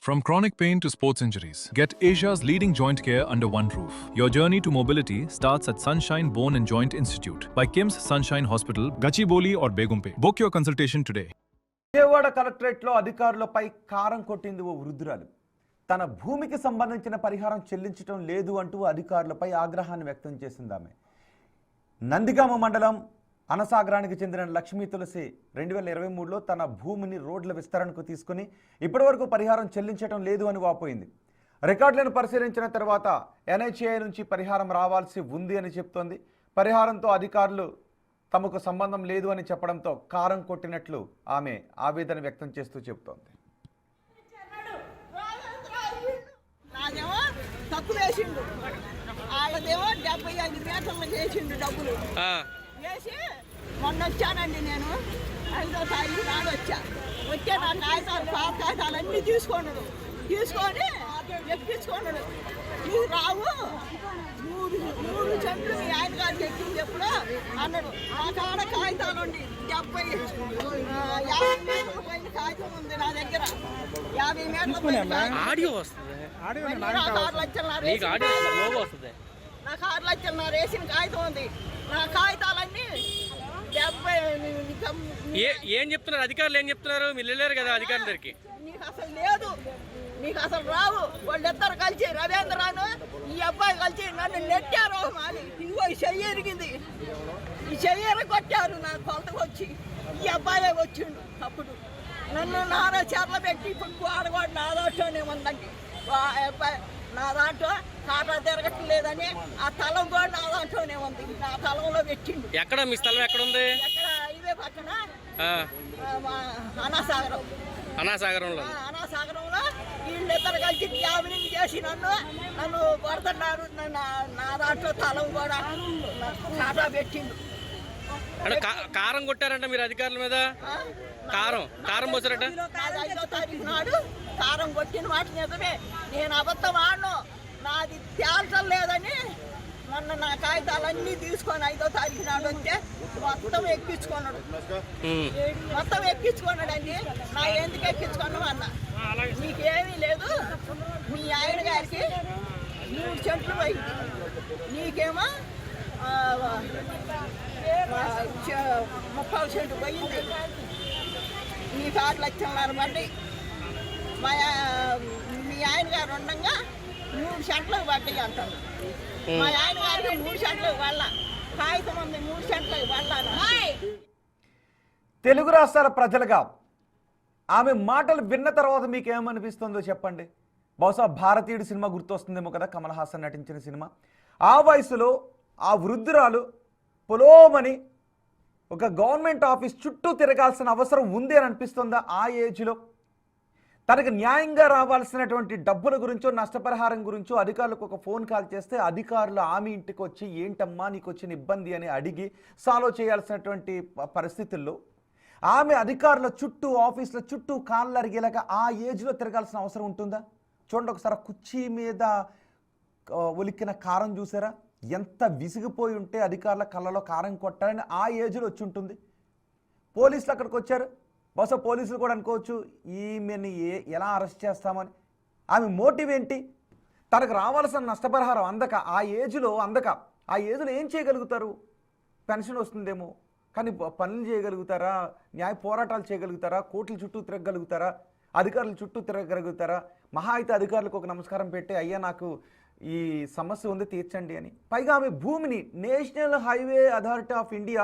From chronic pain to sports injuries, get Asia's leading joint care under one roof. Your journey to mobility starts at Sunshine Bone and Joint Institute by KIMS Sunshine Hospital, Gachibowli or Begumpe. Book your consultation today. Vijayawada కలెక్టరేట్లో అధికారులపై కారం కొట్టింది ఓ వృద్ధురాలు. తన భూమికి సంబంధించిన పరిహారం చెల్లించడం లేదు అంటూ అధికారులపై ఆగ్రహాన్ని వ్యక్తం చేసింది ఆమె. నందిగామ మండలం అనసాగరానికి చెందిన లక్ష్మీ తులసి 2023లో తన భూమిని రోడ్ల విస్తరణకు తీసుకుని ఇప్పటివరకు పరిహారం చెల్లించడం లేదు అని వాపోయింది. రికార్డులను పరిశీలించిన తర్వాత NHAI నుంచి పరిహారం రావాల్సి ఉంది అని చెప్తోంది. పరిహారంతో అధికారులు తమకు సంబంధం లేదు అని చెప్పడంతో కారం కొట్టినట్లు ఆమె ఆవేదన వ్యక్తం చేస్తూ చెబుతోంది. మొన్న వచ్చానండి, నేను 5వ తారీఖు నాడు వచ్చే నా కాగితాలు కాగితాలన్నీ తీసుకొని ఎక్కించుకున్నాడు. నీకు రావు, మూడు చెట్లు మీ ఆయన గారికి ఎక్కింది ఎప్పుడు అన్నాడు. ఆ కాడ కాగితాలు ఉండి 50 మీటర్ల పైన కాగితం ఉంది నా దగ్గర. 50 మీటర్ల పైన నాకు 6 లక్షలు వేసిన కాగితం ఉంది. నా కాగితాలన్నీ ఏం చెప్తున్నారు అధికారులు? ఏం చెప్తున్నారు? మీరు వెళ్ళారు కదా అధికారుల దగ్గరికి. నీకు అసలు లేదు, నీకు అసలు రావు. వాళ్ళిద్దరు కలిసి రవీంద్రను ఈ అబ్బాయి కలిసి నన్ను నెట్టారు. మాది ఇదిగో ఈ చెయ్యి ఎరిగింది, ఈ చెయ్యి కొట్టారు. నా కొలతకు వచ్చి ఈ అబ్బాయి వచ్చిండు. అప్పుడు నన్ను నాన్న చెర్ల పెట్టి ఇప్పుడు ఆడవాడు నా దాంట్లోనే ఉందండి. అబ్బాయి నా దాంట్లో కాటా తిరగట్లేదని ఆ తలం కూడా నా దాంట్లోనే ఉంది. నా తలంలో పెట్టిండు. ఎక్కడ మీ స్థలం ఎక్కడ ఉంది? ఎక్కడ ఇవే పక్కన అనాసాగరంలో వీళ్ళిద్దరు కలిసి గ్యామినింగ్ చేసి నన్ను కొడుతున్నారు. నా దాంట్లో తలం కూడా కాటా పెట్టిండు. కారం కొట్టారంట మీరు అధికారుల మీద? కారం పోసారట. 5వ తారీఖు నాడు కారం కొట్టిన మాట నిజమే. నేను అబద్ధం ఆడను, నాది తేల్చం లేదని మొన్న నా కాగితాలన్నీ తీసుకొని 5వ తారీఖు నాడు వస్తే మొత్తం ఎక్కించుకున్నాడండి. నా ఎందుకు ఎక్కించుకున్నావు అన్న, నీకేమీ లేదు. మీ ఆయన గారికి 3 సెంట్లు పోయింది, నీకేమో 30 సెంట్లు పోయింది. నీకు 6 లక్షలున్నర పడ్డాయి. మీ ఆయన గారు ఉండగా 3 సెంట్లకు పడ్డాయి అంటారు. మా ఆయన గారికి 3 సెంట్లకు పడ్డ కాగితం ఉంది, 3 సెంట్లకు పడ్డాను. తెలుగు రాష్ట్రాల ప్రజలుగా ఆమె మాటలు విన్న తర్వాత మీకు ఏమనిపిస్తుందో చెప్పండి. బహుశా భారతీయుడు సినిమా గుర్తొస్తుందేమో కదా, కమల్ హాసన్ నటించిన సినిమా. ఆ వయసులో ఆ వృద్ధురాలు పొలోమని ఒక గవర్నమెంట్ ఆఫీస్ చుట్టూ తిరగాల్సిన అవసరం ఉంది అని అనిపిస్తుందా? ఆ ఏజ్లో తనకు న్యాయంగా రావాల్సినటువంటి డబ్బుల గురించో నష్టపరిహారం గురించో అధికారులకు ఒక ఫోన్ కాల్ చేస్తే అధికారులు ఆమె ఇంటికి వచ్చి ఏంటమ్మా నీకు వచ్చిన ఇబ్బంది అని అడిగి సాల్వ్ చేయాల్సినటువంటి పరిస్థితుల్లో ఆమె అధికారుల చుట్టూ ఆఫీసుల చుట్టూ కాళ్ళు అరిగేలాగా ఆ ఏజ్లో తిరగాల్సిన అవసరం ఉంటుందా? చూడండి ఒకసారి, కుర్చీ మీద ఒలిక్కిన కారం చూసారా? ఎంత విసిగిపోయి ఉంటే అధికారుల కళ్ళలో కారం కొట్టాలని ఆ ఏజ్లో వచ్చి ఉంటుంది. పోలీసులు అక్కడికి వచ్చారు. బహుశా పోలీసులు కూడా అనుకోవచ్చు ఈమెని ఎలా అరెస్ట్ చేస్తామని. ఆమె మోటివ్ ఏంటి? తనకు రావాల్సిన నష్టపరిహారం అందక ఆ ఏజ్లో ఏం చేయగలుగుతారు? పెన్షన్ వస్తుందేమో, కానీ పనులు చేయగలుగుతారా? న్యాయ పోరాటాలు చేయగలుగుతారా? కోర్టుల చుట్టూ తిరగలుగుతారా? అధికారుల చుట్టూ తిరగలుగుతారా? మహా అయితే అధికారులకు ఒక నమస్కారం పెట్టి అయ్యా నాకు ఈ సమస్య ఉంది తీర్చండి అని. పైగా ఆమె భూమిని national highway authority of India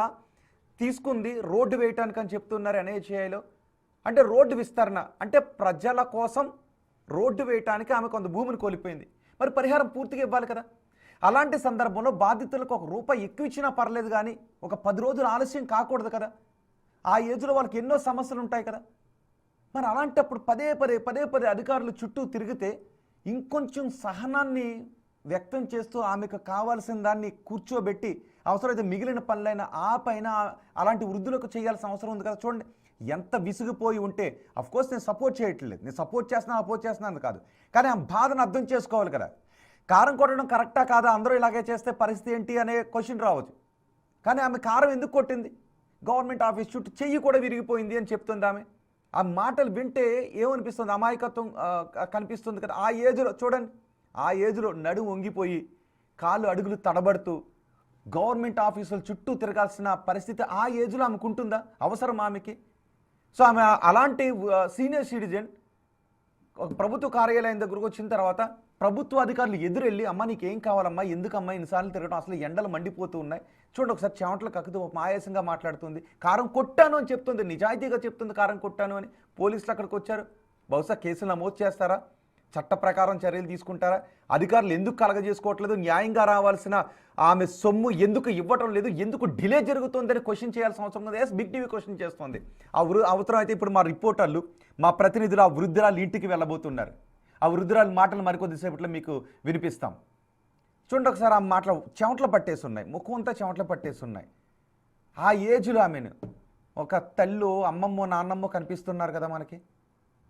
తీసుకుంది రోడ్డు వేయటానికి అని చెప్తున్నారు NHAIలో. అంటే రోడ్డు విస్తరణ అంటే ప్రజల కోసం రోడ్డు వేయటానికి ఆమె కొంత భూమిని కోల్పోయింది. మరి పరిహారం పూర్తిగా ఇవ్వాలి కదా. అలాంటి సందర్భంలో బాధితులకు ₹1 ఎక్కువ ఇచ్చినా పర్లేదు, కానీ ఒక 10 రోజులు ఆలస్యం కాకూడదు కదా. ఆ ఏజ్లో వాళ్ళకి ఎన్నో సమస్యలు ఉంటాయి కదా. మరి అలాంటప్పుడు పదే పదే అధికారులు చుట్టూ తిరిగితే ఇంకొంచెం సహనాన్ని వ్యక్తం చేస్తూ ఆమెకు కావాల్సిన దాన్ని కూర్చోబెట్టి అవసరమైతే మిగిలిన పనులైనా ఆ పైన అలాంటి వృద్ధులకు చేయాల్సిన అవసరం ఉంది కదా. చూడండి ఎంత విసిగిపోయి ఉంటే. అఫ్కోర్స్ నేను సపోర్ట్ చేయట్లేదు, నేను సపోర్ట్ చేస్తున్నాను కాదు, కానీ ఆ బాధను అర్థం చేసుకోవాలి కదా. కారం కొట్టడం కరెక్టా కాదా, అందరూ ఇలాగే చేస్తే పరిస్థితి ఏంటి అనే క్వశ్చన్ రావచ్చు. కానీ ఆమె కారం ఎందుకు కొట్టింది? గవర్నమెంట్ ఆఫీస్ చుట్టూ చెయ్యి కూడా విరిగిపోయింది అని చెప్తుంది ఆమె. ఆ మాటలు వింటే ఏమనిపిస్తుంది, అమాయకత్వం కనిపిస్తుంది కదా. ఆ ఏజ్లో చూడండి, ఆ ఏజ్లో నడుము వంగిపోయి కాళ్ళు అడుగులు తడబడుతూ గవర్నమెంట్ ఆఫీసుల చుట్టూ తిరగాల్సిన పరిస్థితి ఆ ఏజ్లో ఆమెకు ఉంటుందా? అవసరం ఆమెకి? సో ఆమె అలాంటి సీనియర్ సిటిజన్ ఒక ప్రభుత్వ కార్యాలయం దగ్గరకు వచ్చిన తర్వాత ప్రభుత్వ అధికారులు ఎదురెళ్ళి, అమ్మ నీకేం కావాలమ్మా, ఎందుకమ్మా ఇన్నిసార్లు తిరగడం, అసలు ఎండలు మండిపోతూ ఉన్నాయి, చూడండి ఒకసారి చెమటలు కక్కుతూ ఆయాసంగా మాట్లాడుతుంది, కారం కొట్టాను అని చెప్తుంది, నిజాయితీగా చెప్తుంది కారం కొట్టాను అని. పోలీసులు అక్కడికి వచ్చారు, బహుశా కేసులు నమోదు చేస్తారా, చట్ట ప్రకారం చర్యలు తీసుకుంటారా? అధికారులు ఎందుకు కలగజేసుకోవట్లేదు, న్యాయంగా రావాల్సిన ఆమె సొమ్ము ఎందుకు ఇవ్వటం లేదు, ఎందుకు డిలే జరుగుతుందని క్వశ్చన్ చేయాల్సిన అవసరం ఉంది. ఎస్, బిగ్ టీవీ క్వశ్చన్ చేస్తుంది. అవసరం అయితే ఇప్పుడు మా రిపోర్టర్లు, మా ప్రతినిధులు ఆ వృద్ధురాలు ఇంటికి వెళ్ళబోతున్నారు. ఆ వృద్ధురాలు మాటలు మరికొద్దిసేపట్లో మీకు వినిపిస్తాం. చూడండి ఒకసారి, ఆ మాటలు చెమటలు పట్టేసి ఉన్నాయి, ముఖం అంతా చెమటలు పట్టేసి ఉన్నాయి. ఆ ఏజ్లో ఆమెను ఒక తల్లు, అమ్మమ్మో నాన్నమ్మో కనిపిస్తున్నారు కదా మనకి.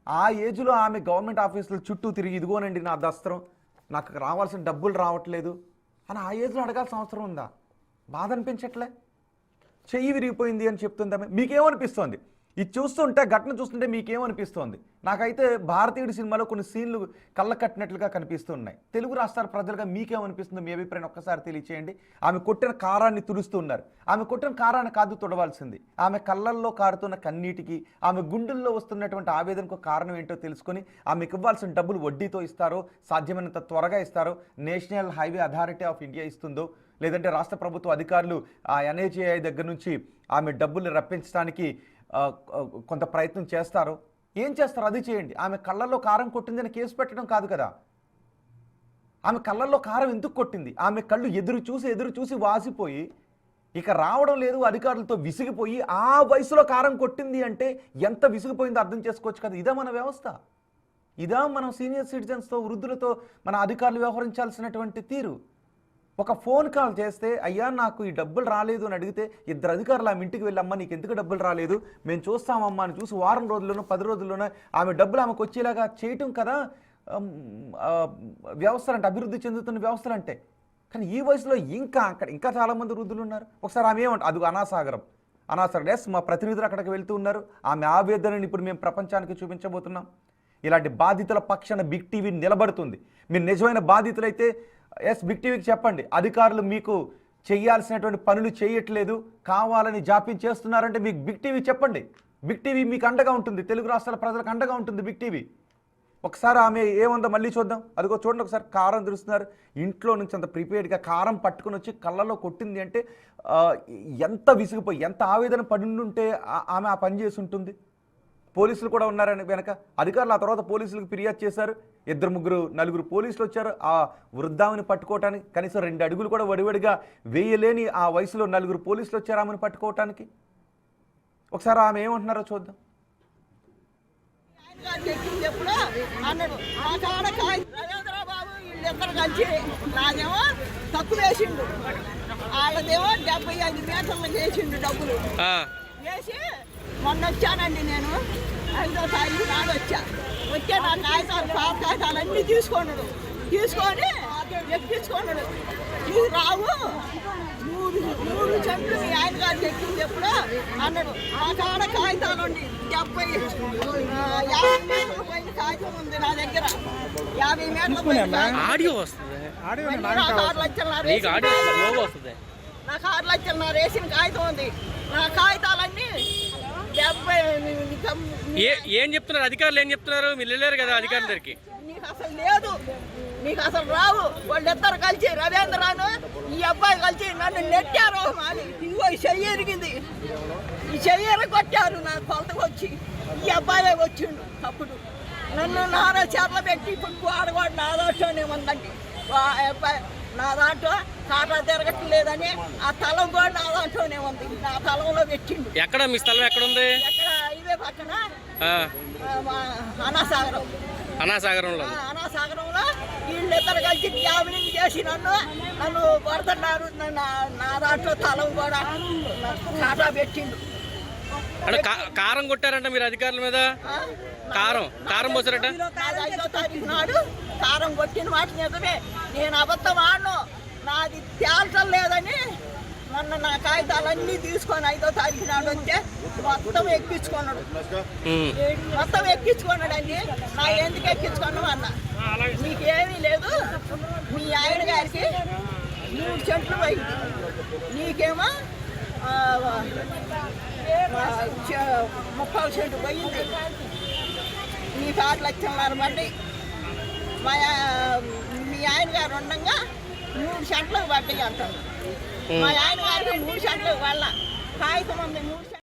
ఆ ఏజ్లో ఆమె గవర్నమెంట్ ఆఫీసుల చుట్టూ తిరిగి, ఇదిగోనండి నా దస్త్రం, నాకు రావాల్సిన డబ్బులు రావట్లేదు అని ఆ ఏజ్లో అడగాల్సిన అవసరం ఉందా? బాధ అనిపించట్లే? చెయ్యి విరిగిపోయింది అని చెప్తుందా? మీకేమనిపిస్తోంది? ఇది చూస్తుంటే, ఘటన చూస్తుంటే మీకేమనిపిస్తోంది? నాకైతే భారతీయుడి సినిమాలో కొన్ని సీన్లు కళ్ళ కట్టినట్లుగా కనిపిస్తున్నాయి. తెలుగు రాష్ట్రాల ప్రజలుగా మీకేమనిపిస్తుందో మీ అభిప్రాయం ఒక్కసారి తెలియచేయండి. ఆమె కొట్టిన కారాన్ని తుడుస్తున్నారు. ఆమె కొట్టిన కారాన్ని కాదు తుడవాల్సింది, ఆమె కళ్ళల్లో కారుతున్న కన్నీటికి, ఆమె గుండెల్లో వస్తున్నటువంటి ఆవేదనకు కారణం ఏంటో తెలుసుకొని ఆమెకు ఇవ్వాల్సిన డబ్బులు వడ్డీతో ఇస్తారో, సాధ్యమైనంత త్వరగా ఇస్తారో, national highway authority of India ఇస్తుందో, లేదంటే రాష్ట్ర ప్రభుత్వ అధికారులు ఆ NHAI దగ్గర నుంచి ఆమె డబ్బులు రప్పించడానికి కొంత ప్రయత్నం చేస్తారో, ఏం చేస్తారో అది చేయండి. ఆమె కళ్ళల్లో కారం కొట్టిందని కేసు పెట్టడం కాదు కదా. ఆమె కళ్ళల్లో కారం ఎందుకు కొట్టింది? ఆమె కళ్ళు ఎదురు చూసి వాసిపోయి ఇక రావడం లేదు, అధికారులతో విసిగిపోయి ఆ వయసులో కారం కొట్టింది అంటే ఎంత విసిగిపోయిందో అర్థం చేసుకోవచ్చు కదా. ఇదా మన వ్యవస్థ? ఇదా మనం సీనియర్ సిటిజన్స్తో, వృద్ధులతో మన అధికారులు వ్యవహరించాల్సినటువంటి తీరు? ఒక ఫోన్ కాల్ చేస్తే, అయ్యా నాకు ఈ డబ్బులు రాలేదు అని అడిగితే, ఇద్దరు అధికారులు ఆమె ఇంటికి వెళ్ళమ్మా నీకు ఎందుకు డబ్బులు రాలేదు, మేము చూస్తామమ్మా అని చూసి వారం రోజుల్లోనూ 10 రోజుల్లోనూ ఆమె డబ్బులు ఆమెకు వచ్చేలాగా చేయటం కదా వ్యవస్థలు అంటే, అభివృద్ధి చెందుతున్న వ్యవస్థలు అంటే. కానీ ఈ వయసులో ఇంకా చాలామంది వృద్ధులు ఉన్నారు. ఒకసారి ఆమె ఏమంటారు, అది అనాసాగరం. ఎస్, మా ప్రతినిధులు అక్కడికి వెళ్తూ ఉన్నారు. ఆమె ఆవేదనని ఇప్పుడు మేము ప్రపంచానికి చూపించబోతున్నాం. ఇలాంటి బాధితుల పక్షాన బిగ్ టీవీ నిలబడుతుంది. మీరు నిజమైన బాధితులైతే ఎస్, బిగ్ టీవీకి చెప్పండి, అధికారులు మీకు చేయాల్సినటువంటి పనులు చేయట్లేదు, కావాలని జాప్యం చేస్తున్నారంటే మీకు బిగ్ టీవీ చెప్పండి. బిగ్ టీవీ మీకు అండగా ఉంటుంది, తెలుగు రాష్ట్రాల ప్రజలకు అండగా ఉంటుంది బిగ్ టీవీ. ఒకసారి ఆమె ఏముందో మళ్ళీ చూద్దాం. అదిగో చూడండి, ఒకసారి కారం తుడుస్తున్నారు. ఇంట్లో నుంచి అంత ప్రిపేర్డ్గా కారం పట్టుకొని వచ్చి కళ్ళలో కొట్టింది అంటే ఎంత విసిగిపోయి, ఎంత ఆవేదన పడి ఆమె ఆ పని చేసి ఉంటుంది. పోలీసులు కూడా ఉన్నారని వెనక. అధికారులు ఆ తర్వాత పోలీసులకు ఫిర్యాదు చేశారు. 2, 4 పోలీసులు వచ్చారు ఆ వృద్ధావిని పట్టుకోవటానికి. కనీసం 2 అడుగులు కూడా వడివడిగా వేయలేని ఆ వయసులో 4 పోలీసులు వచ్చారు ఆమెను పట్టుకోవటానికి. ఒకసారి ఆమె ఏమంటున్నారో చూద్దాం. రవీంద్రబాబు వీళ్ళిద్దరు కలిసి నాదేమో తక్కువ వేసిండు, వాళ్ళదేమో 75 మీటర్లు చేసిండు డబ్బులు వేసి. మొన్న వచ్చానండి నేను, 5వ తారీఖు నాడు వచ్చే నా కాగితాలు, పాత కాగితాలు అన్నీ తీసుకొని ఎక్కించుకున్నాడు. ఇవి రావు, 3 చెట్లు మీ ఆయన గారు ఎక్కింది ఎప్పుడు అన్నాడు. ఆ కాడ కాగితాలు ఉండి 50 మీటర్ల పైన కాగితం ఉంది నా దగ్గర. 50 మీటర్ల పైన ఆడియో వస్తుంది, నాకు 6 లక్షలు నా రేసిన కాగితం ఉంది. నా కాగితాలన్నీ 70. ఏం చెప్తున్నారు అధికారులు? ఏం చెప్తున్నారు? మీరు వెళ్ళారు కదా అధికారుల దగ్గరికి. నీకు అసలు లేదు, నీకు అసలు రావు. వాళ్ళిద్దరు కలిసి, రవీంద్రను ఈ అబ్బాయి కలిసి నన్ను నెట్టారు. మాది ఇదిగో ఈ చెయ్యి ఎరిగింది, ఈ చెయ్యి కొట్టారు నా కొలతకు వచ్చి. ఈ అబ్బాయి వచ్చిండు అప్పుడు నన్ను నారా చేపలు పెట్టి, ఇప్పుడు ఆడవాడు నా దాంట్లోనే ఉందండి. అబ్బాయి నా దాంట్లో కాటా తిరగట్లేదని ఆ తలం కూడా నా దాంట్లోనే ఉంది. నా తలంలో పెట్టిండు. ఎక్కడ మీ స్థలం ఎక్కడ ఉంది? ఎక్కడ ఇదే పక్కన అనాసాగరంలో వీళ్ళిద్దరు కలిసి గ్యాబినింగ్ చేసి నన్ను పడుతున్నారు. నా దాంట్లో తలం కూడా కాటా పెట్టిండు. అంటే కారం కొట్టారంట మీరు అధికారుల మీద? కారం పోసారట. 5వ తారీఖు నాడు కారం కొట్టిన మాట నిజమే. నేను అబద్ధం ఆడను, నాది తేల్చం లేదని మొన్న నా కాగితాలన్నీ తీసుకొని 5వ తారీఖు నాడు వస్తే మొత్తం ఎక్కించుకున్నాడు. మొత్తం ఎక్కించుకున్నాడండి. నా ఎందుకు ఎక్కించుకున్నావు అన్న, నీకేమీ లేదు, మీ ఆయన గారికి 3 సెంట్లు పోయింది, నీకేమో 30 సెంట్లు పోయింది, నీకు 6 లక్షల పడ్డాయి. మీ ఆయన గారు ఉండగా 3 సెంట్లకు పడ్డాయి అంటారు. మా ఆయన గారికి 3 సెంట్లకు వాళ్ళ కాగితం ఉంది 3